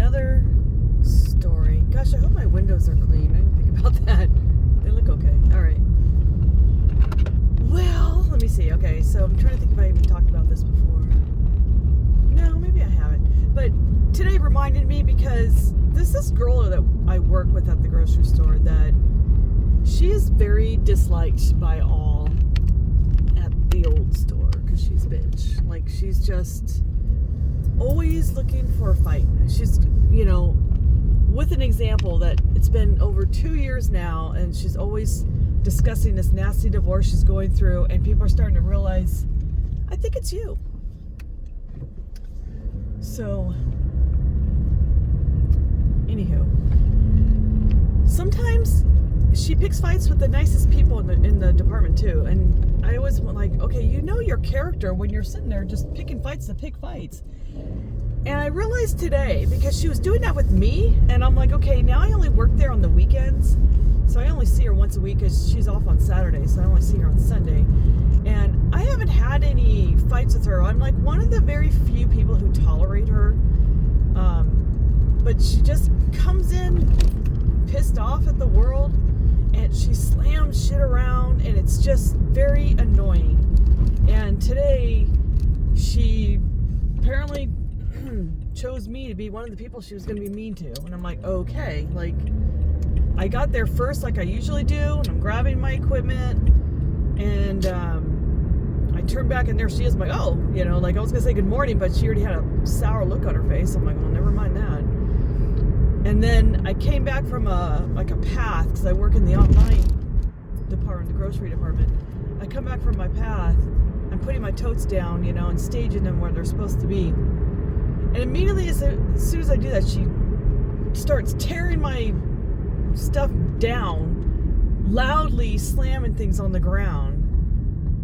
another story. Gosh, I hope my windows are clean. I didn't think about that. They look okay. All right. Well, let me see. Okay, so I'm trying to think if I even talked about this before. No, maybe I haven't. But today reminded me because there's this girl that I work with at the grocery store that she is very disliked by all at the old store because she's a bitch. Like, she's just always looking for a fight. She's, with an example that it's been over 2 years now, and she's always discussing this nasty divorce she's going through, and people are starting to realize, I think it's you. So, anywho, sometimes she picks fights with the nicest people in the department too, and I always want, like, okay, you know your character when you're sitting there just picking fights to pick fights. And I realized today, because she was doing that with me, and I'm like, okay, now I only work there on the weekends, so I only see her once a week because she's off on Saturday, so I only see her on Sunday. And I haven't had any fights with her. I'm like one of the very few people who tolerate her, but she just comes in pissed off at the world, and she slams shit around, and it's just very annoying. And today, she apparently chose me to be one of the people she was going to be mean to. And I'm like, okay, like, I got there first like I usually do, and I'm grabbing my equipment, and I turned back, and there she is. I'm like, oh, like I was going to say good morning, but she already had a sour look on her face. I'm like, well, never mind that. And then I came back from a path, because I work in the online department, the grocery department. I come back from my path, I'm putting my totes down, and staging them where they're supposed to be. And immediately, as soon as I do that, she starts tearing my stuff down, loudly slamming things on the ground,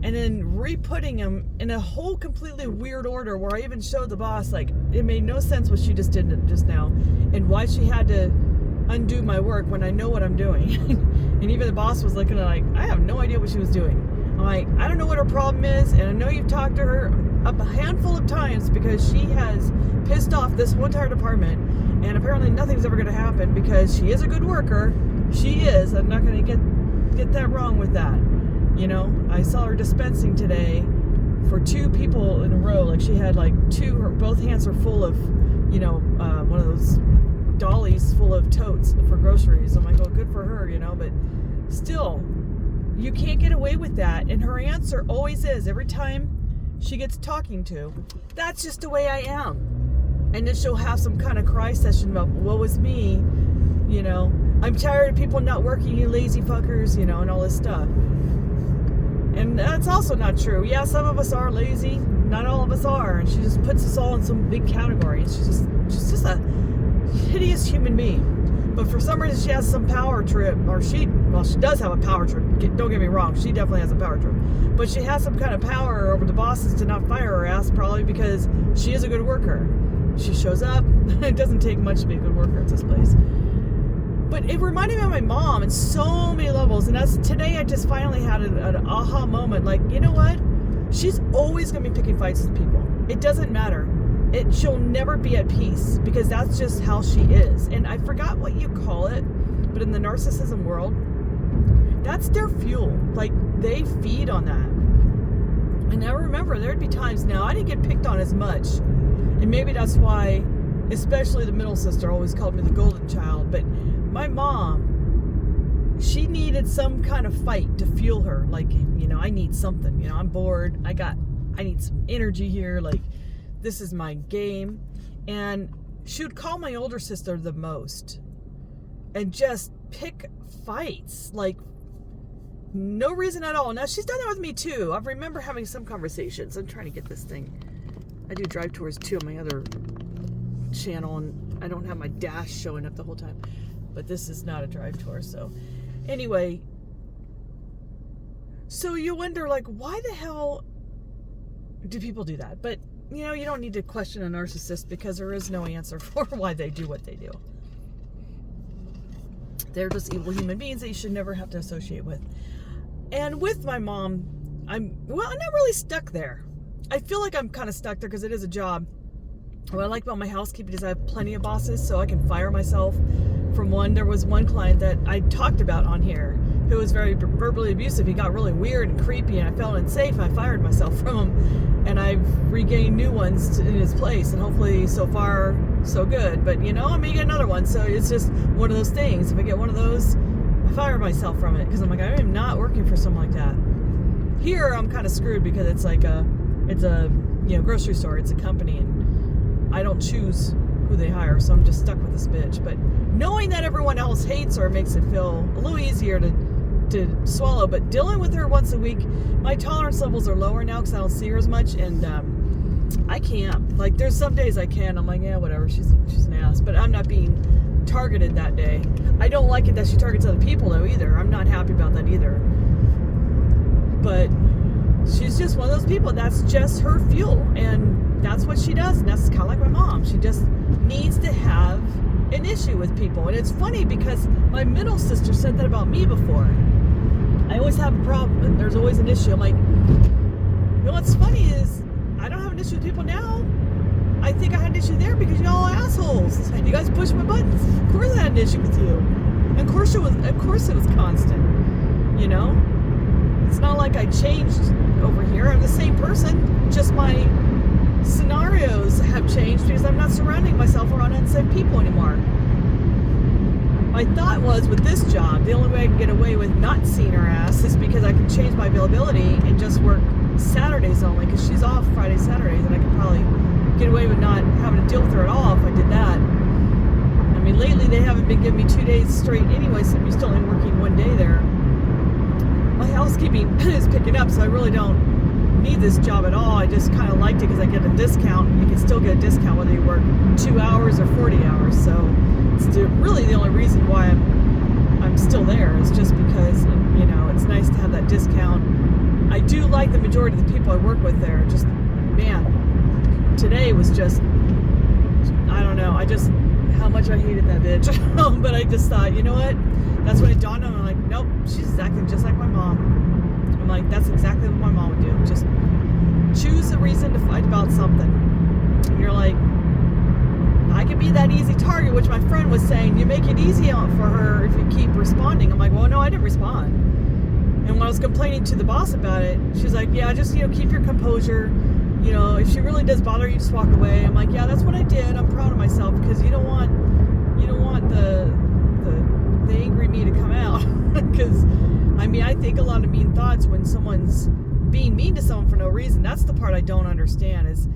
and then re-putting them in a whole completely weird order, where I even showed the boss, like, it made no sense what she just did just now, and why she had to undo my work when I know what I'm doing. And even the boss was looking at, like, I have no idea what she was doing. I'm like, I don't know what her problem is, and I know you've talked to her a handful of times, because she has pissed off this whole entire department, and apparently nothing's ever going to happen, because she is a good worker. She is. I'm not going to get that wrong with that. I saw her dispensing today for 2 people in a row. Like, she had like both hands are full of, one of those dollies full of totes for groceries. I'm like, well, good for her, but still, you can't get away with that. And her answer always is, every time she gets talking to, that's just the way I am. And then she'll have some kind of cry session about, woe is me, I'm tired of people not working, you lazy fuckers, and all this stuff. And that's also not true. Yeah, some of us are lazy, not all of us are, and she just puts us all in some big category. She's just a hideous human being. But for some reason, she has some power trip, or she does have a power trip. Don't get me wrong, she definitely has a power trip. But she has some kind of power over the bosses to not fire her ass, probably because she is a good worker. She shows up. It doesn't take much to be a good worker at this place. But it reminded me of my mom in so many levels. And today I just finally had an aha moment. Like, you know what? She's always going to be picking fights with people. It doesn't matter. She'll never be at peace, because that's just how she is. And I forgot what you call it, but in the narcissism world, that's their fuel. Like, they feed on that. And I remember there'd be times now, I didn't get picked on as much. And maybe that's why, especially the middle sister always called me the golden child. But my mom, she needed some kind of fight to fuel her. Like, I need something. I'm bored. I need some energy here. Like, this is my game. And she would call my older sister the most and just pick fights. Like, no reason at all. Now, she's done that with me too. I remember having some conversations. I'm trying to get this thing. I do drive tours too on my other channel, and I don't have my dash showing up the whole time. But this is not a drive tour, so anyway. So you wonder, like, why the hell do people do that? But, you don't need to question a narcissist, because there is no answer for why they do what they do. They're just evil human beings that you should never have to associate with. And with my mom, I'm not really stuck there. I feel like I'm kind of stuck there because it is a job. what I like about my housekeeping is I have plenty of bosses, so I can fire myself from one. There was one client that I talked about on here who was very verbally abusive. He got really weird and creepy, and I felt unsafe. I fired myself from him, and I've regained new ones in his place, and hopefully so far so good. But I may get another one, so it's just one of those things. If I get one of those, I fire myself from it because I'm like, I am not working for someone like that. Here I'm kind of screwed because it's a grocery store. It's a company, and I don't choose who they hire, so I'm just stuck with this bitch. But knowing that everyone else hates her makes it feel a little easier to swallow. But dealing with her once a week, my tolerance levels are lower now because I don't see her as much, and I can't. Like, there's some days I can. I'm like, yeah, whatever. She's an ass, but I'm not being targeted that day. I don't like it that she targets other people though either. I'm not happy about that either. But she's just one of those people. That's just her fuel, and that's what she does. And that's kind of like my mom. She just needs to have an issue with people. And it's funny because my middle sister said that about me before. I always have a problem, and there's always an issue. I'm like, what's funny is I don't have an issue with people now. I think I had an issue there because y'all are assholes and you guys push my buttons. Of course I had an issue with you. And of course it was constant. It's not like I changed over here. I'm the same person. Just my scenarios have changed because I'm not surrounding myself around unsafe people anymore. My thought was, with this job, the only way I can get away with not seeing her ass is because I can change my availability and just work Saturdays only, because she's off Fridays, Saturdays, and I could probably get away with not having to deal with her at all if I did that. I mean, lately they haven't been giving me 2 days straight anyway, so I'm still only working 1 day there. My housekeeping is picking up, so I really don't need this job at all. I just kind of liked it because I get a discount. You can still get a discount whether you work 2 hours or 40 hours. So it's really the only reason why I'm still there is just because it's nice to have that discount. I do like the majority of the people I work with there. Just, man, today was just, I don't know, how much I hated that bitch. But I just thought, you know what? That's when it dawned on me. I'm like, nope, she's acting just like my mom. I'm like, that's exactly what my mom would do. Just choose a reason to fight about something. And you're like, I could be that easy target, which my friend was saying, you make it easy for her if you keep responding. I'm like, well, no, I didn't respond. And when I was complaining to the boss about it, she's like, yeah, just, keep your composure. If she really does bother you, just walk away. I'm like, yeah, that's what I did. I'm proud of myself because you don't want the angry me to come out. Because, I think a lot of mean thoughts when someone's being mean to someone for no reason. That's the part I don't understand is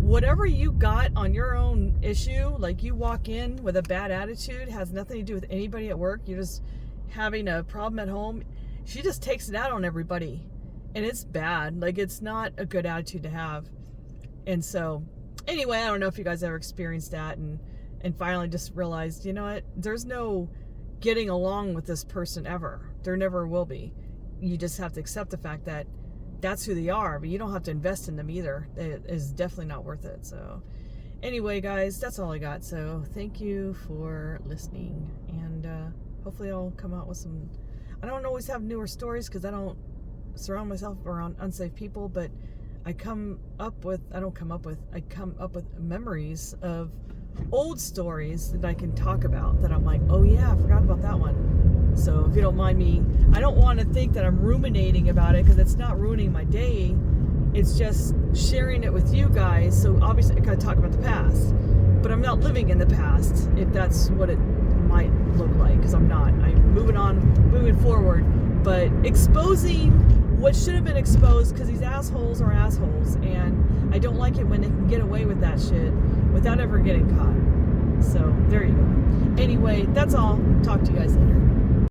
whatever you got on your own issue, like you walk in with a bad attitude, has nothing to do with anybody at work. You're just having a problem at home. She just takes it out on everybody. And it's bad. Like, it's not a good attitude to have. And so, anyway, I don't know if you guys ever experienced that and finally just realized, you know what? There's no getting along with this person ever. There never will be. You just have to accept the fact that that's who they are, but you don't have to invest in them either. It is definitely not worth it. So, anyway, guys, that's all I got. So, thank you for listening. And hopefully I'll come out with some... I don't always have newer stories because I don't surround myself around unsafe people, but I come up with memories of old stories that I can talk about that I'm like, oh yeah, I forgot about that one. So if you don't mind me, I don't want to think that I'm ruminating about it because it's not ruining my day. It's just sharing it with you guys. So obviously I gotta talk about the past, but I'm not living in the past if that's what it might look like, because I'm not. I'm moving forward, but exposing what should have been exposed, because these assholes are assholes, and I don't like it when they can get away with that shit without ever getting caught. So there you go. Anyway, that's all. Talk to you guys later.